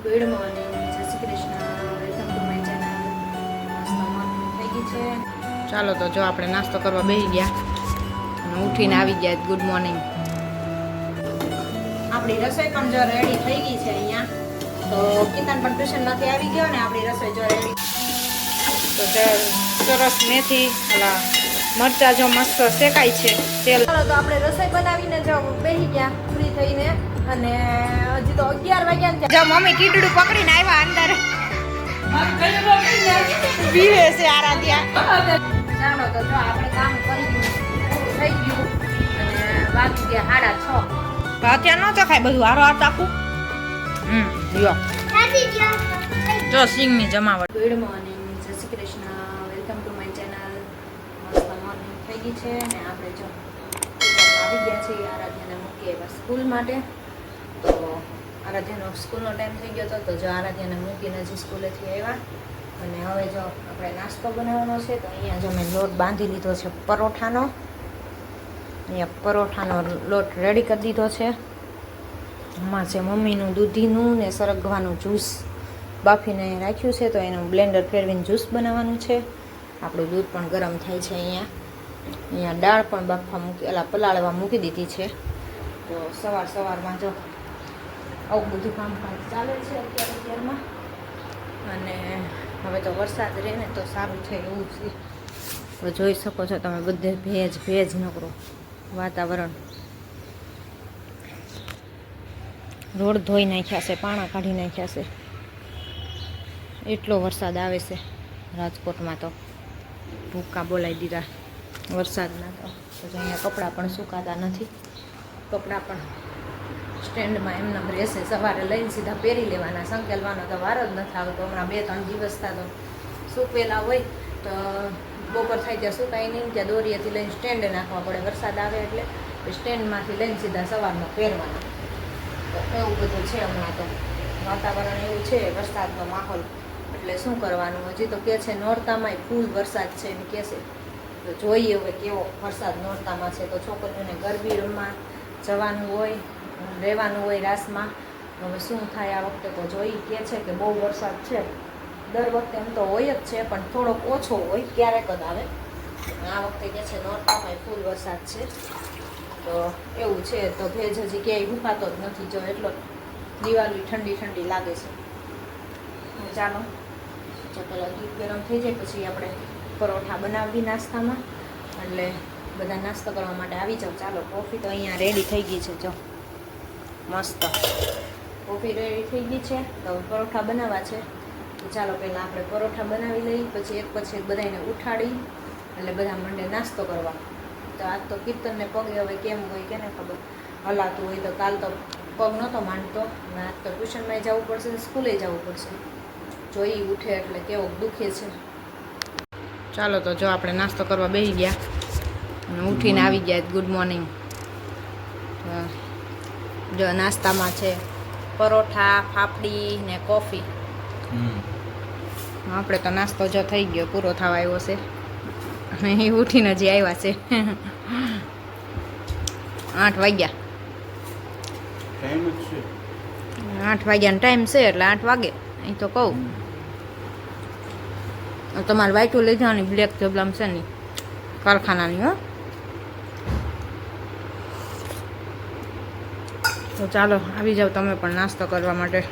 Good morning, જય Shri Krishna, welcome to my channel. નાસ્તો morning થઈ ગઈ છે. ચાલો તો જો આપણે નાસ્તો કરવા બેસી ગયા અને ઉઠીને આવી ગયા. Good morning. આપણી રસોઈ પણ જો રેડી થઈ ગઈ છે અહીંયા. તો કિતન પણ ટ્યુશનમાંથી આવી ગયો ને આપણી રસોઈ જો રેડી. તો સરસ મેથી ઓલા મરચા જો મસ્ત શેકાય છે તેલ. ચાલો તો આપણે રસોઈ બનાવીને જો બેસી ગયા ફ્રી થઈને. અને હજી તો 11 વાગ્યા ને જો મમ્મી કીટડું પકડીને આવ્યા અંદર પીવે છે આરાધ્યા. ચાલો તો જો આપણે કામ કરી થઈ ગયું અને વાગી ગયા 6:30. તો અત્યારે ન ચખાય બધું હારો હાથ આખું. યો જો સિંગની જમાવટ. ગુડ મોર્નિંગ, જય Shri Krishna, welcome to my channel. મસ્ત મોર્નિંગ થઈ ગઈ છે અને આપણે જો આવી ગયા છીએ આરાધ્યાને મૂકી આવ્યા સ્કૂલ માટે. તો આરાધ્યાનો સ્કૂલનો ટાઈમ થઈ ગયો હતો. તો જો આરાધ્યાને મૂકીને હજી સ્કૂલેથી આવ્યા અને હવે જો આપણે નાસ્તો બનાવવાનો છે. તો અહીંયા જો મેં લોટ બાંધી લીધો છે પરોઠાનો. અહીંયા પરોઠાનો લોટ રેડી કરી દીધો છે. આમાં છે મમ્મીનું દૂધીનું ને સરગવાનું જ્યુસ બાફીને રાખ્યું છે. તો એનું બ્લેન્ડર ફેરવીને જ્યુસ બનાવવાનું છે. આપણું દૂધ પણ ગરમ થાય છે. અહીંયા દાળ પણ બાફવા પલાળવા મૂકી દીધી છે. તો સવારમાં જો આવું બધું કામકાજ ચાલે છે અત્યારમાં. અને હવે તો વરસાદ રહે ને તો સારું છે એવું છે. તો જોઈ શકો છો તમે બધે ભેજ નકરો વાતાવરણ. રોડ ધોઈ નાખ્યા છે, પાણા કાઢી નાખ્યા છે. એટલો વરસાદ આવે છે રાજકોટમાં. તો ભૂકા બોલાવી દીધા વરસાદના. તો અહીંયા કપડાં પણ સુકાતા નથી. કપડાં પણ સ્ટેન્ડમાં એમના રહેશે. સવારે લઈને સીધા પહેરી લેવાના. સંકેલવાનો તો વાર જ નથી આવતો. હમણાં 2-3 દિવસ થતા તો સૂકવેલા હોય તો બપોર થાય ત્યાં સુકાય નહીં. ત્યાં દોરીએથી લઈને સ્ટેન્ડે નાખવા પડે. વરસાદ આવે એટલે સ્ટેન્ડમાંથી લઈને સીધા સવારમાં પહેરવાના. તો એવું બધું છે હમણાં. તો વાતાવરણ એવું છે, વરસાદનો માહોલ. એટલે શું કરવાનું. હજી તો કહે છે નોરતામાંય ફૂલ વરસાદ છે એમ કહે છે. તો જોઈએ હવે કેવો વરસાદ નોરતામાં છે. તો છોકરીઓને ગરબી રમવા જવાનું હોય, રહેવાનું હોય રાસમાં. હવે શું થાય આ વખતે તો જોઈ કહે છે કે બહુ વરસાદ છે. દર વખતે એમ તો હોય જ છે પણ થોડોક ઓછો હોય, ક્યારેક જ આવે. આ વખતે કહે છે નોરતામાં ફૂલ વરસાદ છે. તો એવું છે. તો ભેજ હજી ક્યાંય ઉપાતો જ નથી. જો એટલો દિવાળી ઠંડી લાગે છે. ચાલો જો પહેલાં દૂધ ગરમ થઈ જાય પછી આપણે પરોઠા બનાવી નાસ્તામાં. એટલે બધા નાસ્તો કરવા માટે આવી જાઓ. ચાલો કોફી તો અહીંયા રેડી થઈ ગઈ છે. જો મસ્ત કોફી રેડી થઈ ગઈ છે. તો પરોઠા બનાવવા છે. તો ચાલો પહેલાં આપણે પરોઠા બનાવી લઈએ, પછી એક બધાને ઉઠાડી એટલે બધા મંડે નાસ્તો કરવા. તો આજ તો કીર્તનને પગે હવે કેમ હોય કેને ખબર, હલાતું હોય. તો કાલ તો પગ નહોતો માંડતો. આજ તો ટ્યુશનમાં જવું પડશે, સ્કૂલે જવું પડશે. જોઈ ઉઠે એટલે કેવો દુખે છે. ચાલો તો જો આપણે નાસ્તો કરવા બેસી ગયા અને ઉઠીને આવી ગયા. Good morning. જો નાસ્તામાં છે પરોઠા, ફાફડી ને કોફી. આપણે તો નાસ્તો જો થઈ ગયો, પૂરો થવા આવ્યો છે. એ ઉઠીને હજી આવ્યા છે. 8 વાગ્યા. 8 વાગ્યાનો ટાઈમ છે એટલે 8 વાગે. અહીં તો કહું તમારે વાઈટું લઈ જવાની બ્લેક જબલામ છે ને કારખાનાની. હો તો ચાલો આવી જાઓ તમે પણ નાસ્તો કરવા માટે.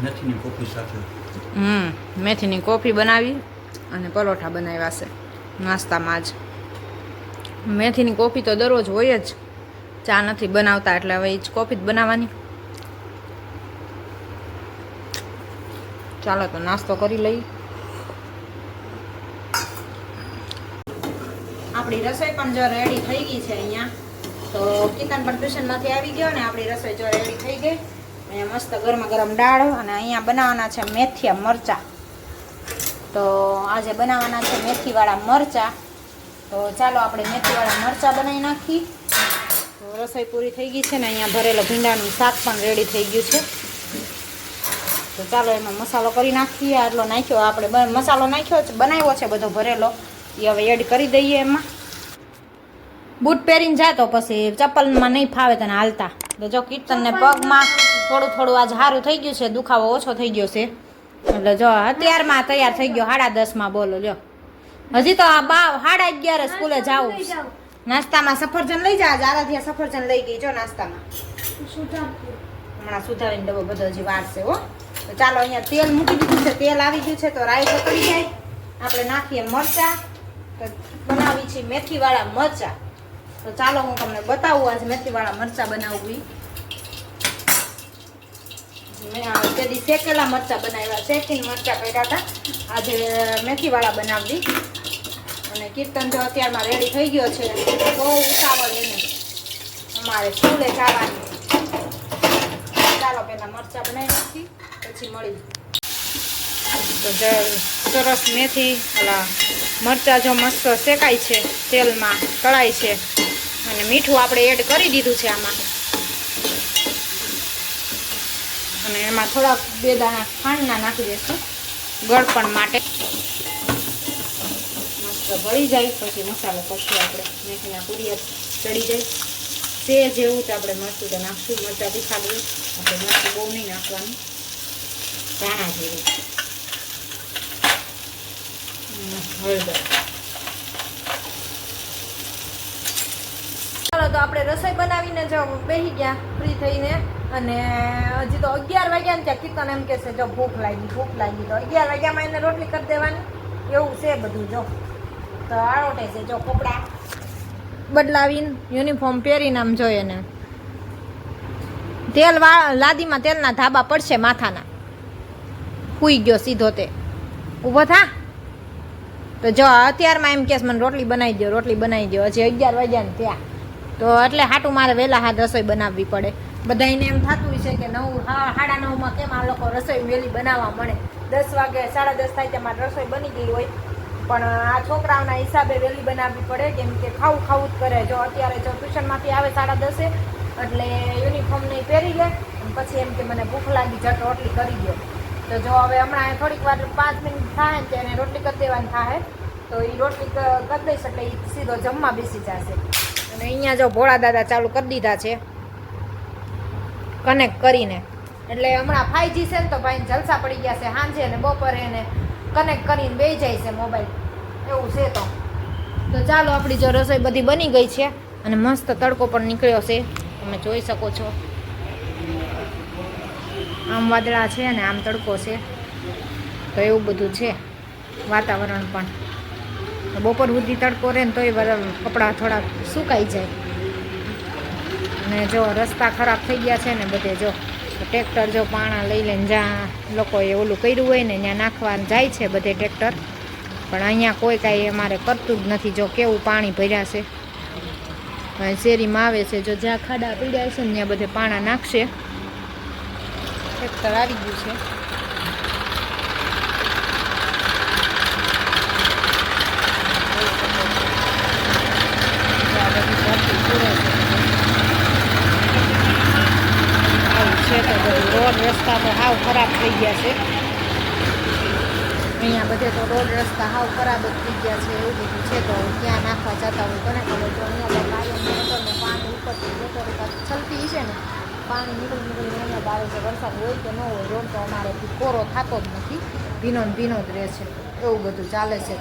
મેથીની કોફી સાથે મેથીની કોફી બનાવી અને પરોઠા બનાવ્યા છે નાસ્તામાં જ. મેથીની કોફી તો દરરોજ હોય જ. ચા નથી બનાવતા એટલે હવે એ જ કોફી જ બનાવવાની. ચાલો તો નાસ્તો કરી લઈ. આપણી રસોઈ પણ જો રેડી થઈ ગઈ છે અહીંયા. તો કિતન પણ ટ્યુશનમાંથી આવી ગયો ને આપણી રસોઈ જો રેડી થઈ ગઈ. અહીંયા મસ્ત ગરમા ગરમ દાળ અને અહીંયા બનાવવાના છે મેથીયા મરચાં. તો આજે બનાવવાના છે મેથીવાળા મરચાં. તો ચાલો આપણે મેથીવાળા મરચાં બનાવી નાખી. તો રસોઈ પૂરી થઈ ગઈ છે ને અહીંયા ભરેલો ભીંડાનું શાક પણ રેડી થઈ ગયું છે. તો ચાલો એમાં મસાલો કરી નાખીએ. આટલો નાખ્યો આપણે મસાલો નાખ્યો છે, બનાવ્યો છે બધો ભરેલો. એ હવે એડ કરી દઈએ એમાં. બૂટ પહેરીને જાતો પછી ચપ્પલમાં નહીં ફાવે તને હાલતા. તો જો કીર્તનને પગમાં થોડું થોડું આજ સારું થઈ ગયું છે, દુખાવો ઓછો થઈ ગયો છે. એટલે જો અત્યારમાં તૈયાર થઈ ગયો 10:30 બોલો લ્યો. હજી તો 11:30 સ્કૂલે જાવું. નાસ્તામાં સફરજન લઈ જા. આરાધ્યા સફરજન લઈ ગઈ જો નાસ્તામાં. હમણાં સુધારીને ડબ્બો બધો હજી વાર છે હો. તો ચાલો અહીંયા તેલ મૂકી દીધું છે, તેલ આવી ગયું છે તો રાઈ પકડી જાય. આપણે નાખીએ મરચા, તો બનાવી છે મેથીવાળા મરચા. તો ચાલો હું તમને બતાવું આજે મેથીવાળા મરચા બનાવવી. મેં તેદી શેકેલા મરચા બનાવ્યા, શેકીને મરચા કર્યા હતા. આજે મેથીવાળા બનાવવી. અને કીર્તન જો અત્યારમાં રેડી થઈ ગયો છે, બહુ ઉતાવળ એને અમારે સ્કૂલે જવાની. ચાલો પહેલાં મરચાં બનાવી નાખી પછી મળી. તો સરસ મેથી ઓલા મરચાં જો મસ્ત શેકાય છે, તેલમાં તળાય છે. અને મીઠું આપણે એડ કરી દીધું છે આમાં. અને એમાં થોડાક 2 દાણા ખાંડના નાખી દઈશું ગળપણ માટે. મસ્ત ભળી જાય પછી મસાલો કરશું આપણે. મેથીના પૂરિયા ચડી જાય તે જેવું તો આપણે મરચું તો નાખશું. મરચાં તીખા દઈએ આપણે, મરચું બહુ નહીં નાખવાનું, ધાણા જેવું. હળદર. ચાલો તો આપણે રસોઈ બનાવીને જો બેસી ગયા ફ્રી થઈને. અને હજી તો 11 વાગ્યા ને ત્યાં કીર્તન એમ કહેશે જો ભૂખ લાગી. તો 11 વાગ્યામાં એને રોટલી કરી દેવાની એવું છે બધું. જો તો આરોટે છે જો કપડાં બદલાવીને યુનિફોર્મ પહેરીને આમ જોઈએ ને તેલ લાદીમાં તેલના ધાબા પડશે માથાના. સૂઈ ગયો સીધો તે ઊભો થા. તો જો અત્યારમાં એમ કહેશ મને રોટલી બનાવી દો. હજી 11 વાગ્યા ને ત્યાં તો એટલે હાટું મારે વહેલા હાથ રસોઈ બનાવવી પડે. બધાને એમ થતું હોય છે કે 9:30 કેમ આ લોકો રસોઈ વહેલી બનાવવા મળે. 10 વાગે 10:30 થાય ત્યાં મારે રસોઈ બની ગઈ હોય. પણ આ છોકરાઓના હિસાબે વહેલી બનાવવી પડે, કેમ કે ખાવું જ કરે. જો અત્યારે જો ટ્યુશનમાંથી આવે 10:30 એટલે યુનિફોર્મ નહીં પહેરી લે. પછી એમ કે મને ભૂખ લાગી, જટ રોટલી કરી દો. તો જો હવે હમણાં થોડીક વાર 5 મિનિટ થાય ને તેને રોટલી કરી દેવાની થાય. તો એ રોટલી કરી દઈશ એટલે એ સીધો જમવા બેસી જશે. અને અહીંયા જો ભોળા દાદા ચાલુ કરી દીધા છે કનેક્ટ કરીને. એટલે હમણાં 5G છે ને તો ભાઈ જલસા પડી ગયા છે. સાંજે અને બપોરે એને કનેક્ટ કરીને બેસી જાય છે મોબાઈલ, એવું છે. તો ચાલો આપણી જો રસોઈ બધી બની ગઈ છે અને મસ્ત તડકો પણ નીકળ્યો છે, તમે જોઈ શકો છો. આમ વાદળા છે અને આમ તડકો છે. તો એવું બધું છે વાતાવરણ પણ. બપોર સુધી તડકો રહે ને તોય કપડાં થોડાક સુકાઈ જાય. અને જો રસ્તા ખરાબ થઈ ગયા છે ને બધે. જો ટ્રેક્ટર જો પાણા લઈ લઈને જ્યાં લોકોએ ઓલું કર્યું હોય ને ત્યાં નાખવા જાય છે બધે ટ્રેક્ટર. પણ અહીંયા કોઈ કાંઈ અમારે કરતું જ નથી. જો કેવું પાણી ભર્યા છે, શેરીમાં આવે છે. જો જ્યાં ખાડા પીડ્યા છે ને ત્યાં બધે પાણા નાખશે. ટ્રેક્ટર આવી ગયું છે. રોડ રસ્તા તો હાવ ખરાબ થઈ ગયા છે. અહીંયા બધે તો રોડ રસ્તા હાવ ખરાબ જ થઈ ગયા છે. એવું બધું છે. તો ક્યાં નાખવા જતા હોય કોને ખબર. તો અહીંયા કાયમ પાણી ઉપરથી મોટર છલતી છે ને, પાણી નીકળીને અહીંયા બારે છે. વરસાદ હોય કે ન હોય, રોડ તો અમારેથી કોરો થતો જ નથી, ભીનો જ રહે છે. એવું બધું ચાલે છે.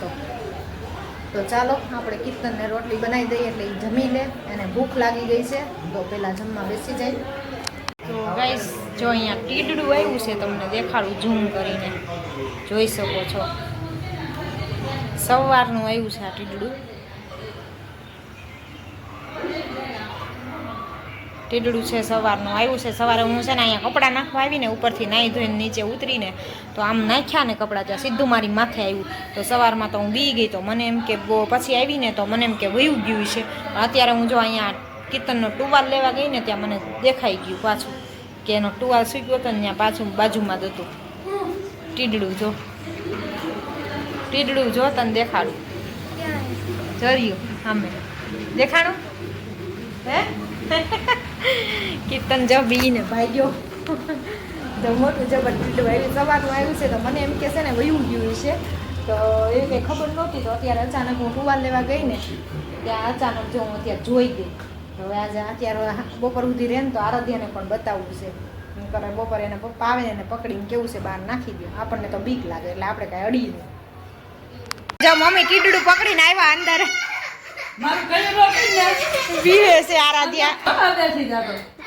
તો ચાલો આપણે કીર્તનને રોટલી બનાવી દઈએ એટલે એ જમી લે. એને ભૂખ લાગી ગઈ છે તો પહેલાં જમવા બેસી જાય. તો ગાઈસ જો અહીંયા ટીડડું આવ્યું છે, તમને દેખાડું ઝૂમ કરીને, જોઈ શકો છો. સવારનું આવ્યું છે આ ટીડડું. છે સવારનું આવ્યું છે. સવારે હું છે ને અહીંયા કપડાં નાખવા આવીને ઉપરથી નાહી ધોઈને નીચે ઉતરીને તો આમ નાખ્યા ને કપડાં ત્યાં સીધું મારી માથે આવ્યું. તો સવારમાં તો હું બી ગઈ. તો મને એમ કે પછી આવીને તો મને એમ કે વયું ગયું છે. અત્યારે હું જો અહીંયા કીર્તનનો ટુવાલ લેવા ગઈ ને ત્યાં મને દેખાઈ ગયું પાછું કે એનો ટુવાલ સૂક્યો હતો ને ત્યાં પાછું બાજુમાં જ હતું ટીડડું. જો તને દેખાડું. જર્યું સામે દેખાડું હે. કીર્તન જો બીને ભાગ્યો. તો મોટું જબર ટીડું આવ્યું, સવારનું આવ્યું છે. તો મને એમ કે છે ને વયું ગયું છે. તો એ કંઈ ખબર નહોતી. તો અત્યારે અચાનક હું ટુવાલ લેવા ગઈ ને ત્યાં અચાનક જો હું અત્યારે જોઈ ગઈ. હવે અત્યારે બપોર સુધી રહે ને તો આરાધ્યાને પણ બતાવવું છે. કરે બપોરે એને પપ્પા આવે ને એને પકડીને કેવું છે બહાર નાખી દે. આપણને તો બીક લાગે એટલે આપણે કાંઈ અડીએ નહીં. જો મમ્મી ટીડું પકડીને આવ્યા અંદર. બીવે છે આરાધ્યા.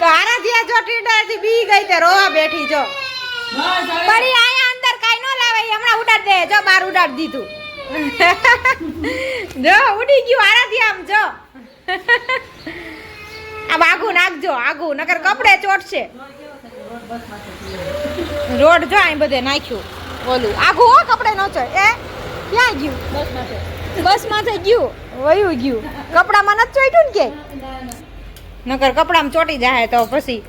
તો આરાધ્યા જો ટીડાથી બી ગઈ તે રોવા બેઠી જો. પડી આયા અંદર કાઈ ન લાવે હમણાં ઉડાડ દે. જો બાર ઉડાડ દીધું. જો ઉડી ગયું આરાધ્યા આમ જો. આ આગું નાખજો આગું નકર કપડે ચોટશે. રોડ જો અહીં બધે નાખ્યું ઓલું આગું હો કપડે નો ચોટ. એ ક્યાં ગયું? બસ માંથી ગયું વયું ગયું. કપડામાં નથી ચોટ્યું ને કે નકર કપડામાં ચોટી જાય તો પછી.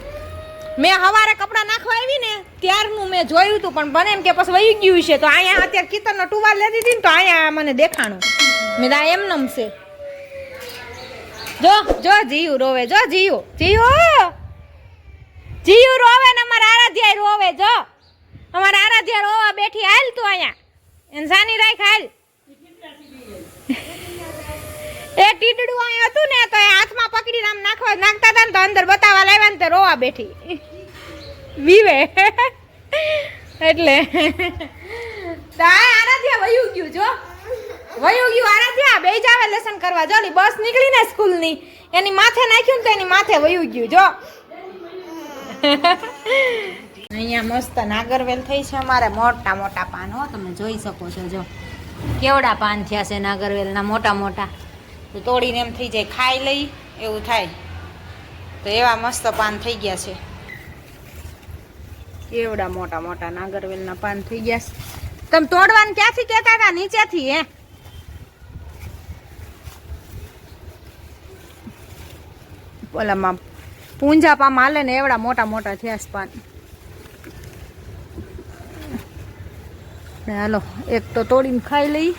મેં સવારે કપડાં નાખવા આવી ને ત્યારનું મેં જોયું હતું પણ બને એમ કે પછી વયું ગયું છે. તો અહીંયા અત્યારે કિતરનો ટુવાલ લેતી હતી ને તો અહીંયા મને દેખાણું. મેં આ એમનેમ છે. જો જો જીયું રોવે. જો જીયું જીયું રોવે ને અમારા આરાધ્યા રોવે. જો અમારા આરાધ્યા રોવા બેઠી. હાલ તું અહીંયા ઇન્સાની રાખ હાલ. એ ટીડડું અહીં હતું ને તો એ હાથમાં પકડીને આમ નાખતા હતા ને તો અંદર બતાવવા લાવ્યા ને તો રોવા બેઠી વિવે એટલે આરાધ્યા વયું ગયું. જો વયું ગયું આરાધ્યા બે જ આવે લેસન કરવા. જો ની બસ નીકળી ને સ્કૂલની એની માથે નાખ્યું ને તો એની માથે વયું ગયું. જો અહીંયા મસ્ત નાગરવેલ થઈ છે અમારે. મોટા મોટા પાન હો તમે જોઈ શકો છો. જો કેવડા પાન થયા છે નાગરવેલના મોટા મોટા. તો તોડીને એમ થઈ જાય ખાઈ લઈ એવું થાય. તો એવા મસ્ત પાન થઈ ગયા છે. કેવડા મોટા મોટા નાગરવેલના પાન થઈ ગયા છે. તમે તોડવાનું ક્યાંથી કહેતા હતા? નીચેથી હે ઓલામાં પૂંજા પામ હાલે ને એવડા મોટા મોટા થયા છે પાન. હાલો એક તો તોડીને ખાઈ લઈ.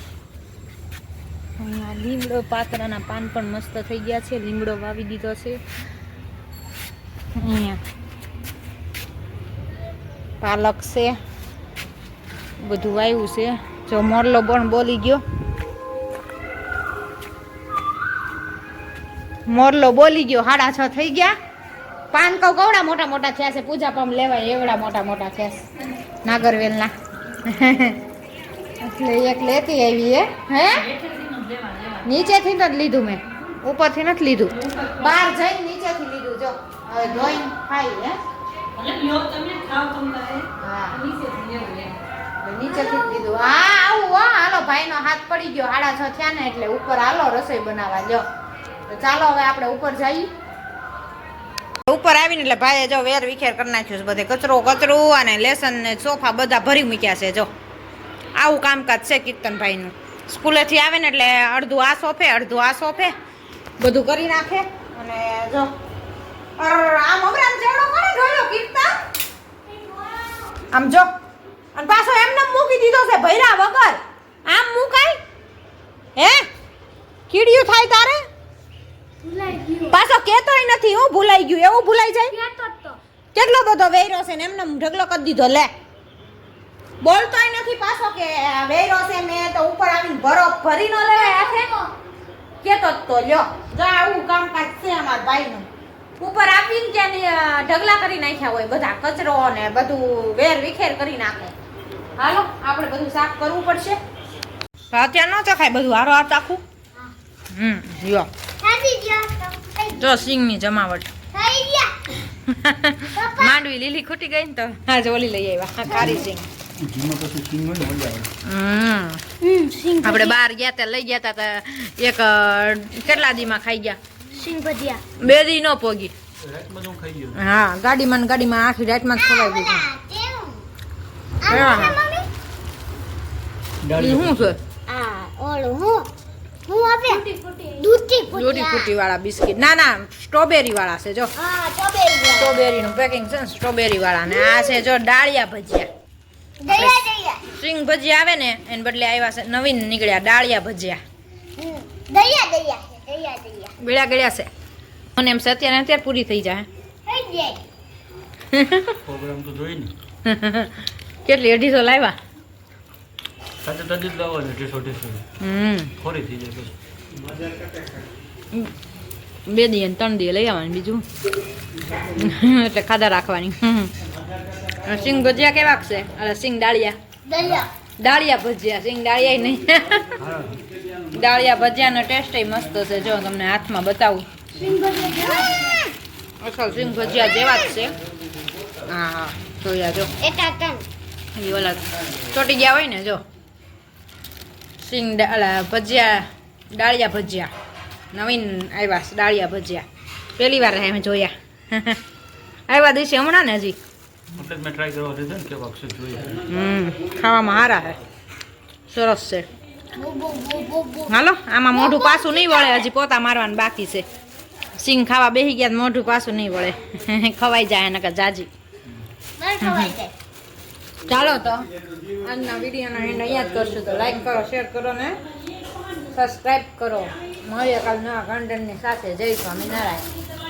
અહીંયા લીમડો પાતરાના પાન પણ મસ્ત થઈ ગયા છે. લીમડો વાવી દીધો છે. અહીંયા પાલક છે બધું વાવ્યું છે. જો મોરલો પણ બોલી ગયો. મોરલો બોલી ગયો. 6:30 થઈ ગયા. પાન કહું કવડા મોટા મોટા થયા છે. પૂજા પામ લેવાય એવડા મોટા મોટા થયા છે નાગરવેલના. એટલે એક લેતી આવી હે નીચેથી જ લીધું મેં. ઉપરથી નથી લીધું. બહાર જઈને નીચેથી લીધું. જો હવે ધોઈને ખાઈ હે નીચેથી જ લીધું. હા આવું હાલો ભાઈનો હાથ પડી ગયો. 6:30 થયા ને એટલે ઉપર હાલો રસોઈ બનાવવા. જો તો ચાલો હવે આપણે ઉપર જઈએ. ઉપર આવીને એટલે ભાઈએ જો વેર વિખેર કરી નાખ્યું છે બધે. કચરું અને લેસન ને સોફા બધા ભરી મૂક્યા છે. જો આવું કામકાજ છે કીર્તનભાઈનું. સ્કૂલેથી આવે ને એટલે અડધું આ સોફે અડધું આ સોફે બધું કરી નાખે. અને જો આમ અમરામ જેવડો કોને ઢોળ્યો કીર્તન આમ જો. અને પાછો એમને મૂકી દીધો છે ભૈરા વગર. આમ મુકાય હે? કીડિયું થાય તારે? પાછો કેતોય નથી. હું ભૂલાઈ ગયું. એવું ભૂલાઈ જાય? કેટલો બધો વેરો છે ને એમને ઢગલો કરી દીધો. લે બોલતોય નથી પાછો કે વેરો છે મેં તો ઉપર આવીને ભરી ન લેવાય હાથે કેતો તો લ્યો. જો આવું કામકાજ છે અમારા ભાઈનું. ઉપર આપીને ત્યાં ઢગલા કરી નાખ્યા હોય બધા. કચરો ને બધું વેર વિખેર કરી નાખે. હાલો આપણે બધું સાફ કરવું પડશે. અત્યારે ન ચખાય બધું. હારો હાથ આખું. લ્યો જો સિંગની જમાવટ. માંડવી લીલી ખૂટી ગઈ ને તો આજ ઓલી લઈ આવ્યા ખારી સિંગ. આપણે બહાર ગયા તા લઈ ગયા તા એક કેટલા દીમાં ખાઈ ગયા સિંગ ભજીયા. 2 દી નો પોગી. હા ગાડીમાં આખી રાતમાં જ ખવાઈ ગયું. શું છે? દૂધી ફૂટી વાળા બિસ્કિટ. ના સ્ટ્રોબેરી વાળા છે. જો સ્ટ્રોબેરી નું પેકિંગ છે. સ્ટ્રોબેરી વાળા ને આ છે જો ડાળિયા ભજીયા. સિંગ ભજીયા આવે ને એને બદલે આવ્યા છે નવીન નીકળ્યા ડાળિયા ભજીયા. ગળ્યા છે મને એમ છે અત્યારે પૂરી થઈ જાય. કેટલી 250 લાવ્યા? 2 દી અને 3 દી લઈ આવવાની બીજું એટલે ખાધા રાખવાની. સિંગ ભજીયા કેવાક છે? અરે સિંગ દાળિયા દાળિયા ભજીયા, સિંગ દાળિયા નહીં. દાળિયા ભજીયાનો ટેસ્ટ મસ્ત છે. જો તમને હાથમાં બતાવું, અસલ સિંગ ભજીયા જેવા જ છે. હા હા જોયા જો એ ઓલા ચોટી ગયા હોય ને, જો સિંગ ભજીયા દાળિયા ભજીયા નવીન આવ્યા છે. દાળિયા ભજીયા પહેલી વાર અમે જોયા. આવ્યા દિવસે હમણાં ને હજી મેં ટ્રાય કરવા દીધો ને કેવા અક્ષર જોઈએ. ખાવામાં સારા છે, સરસ છે. હાલો આમાં મોઢું પાછું નહીં વળે, હજી પોતા મારવાનું બાકી છે. સિંગ ખાવા બેસી ગયા મોઢું પાછું નહીં વળે, ખવાઈ જાય નકર જાજી. ચાલો તો આજના વિડીયોનો એન્ડ અહીંયા જ કરશું. તો લાઈક કરો, શેર કરો ને સબસ્ક્રાઈબ કરો. મળીએ કાલ નવા કન્ટેન્ટની સાથે. જય સ્વામિનારાયણ.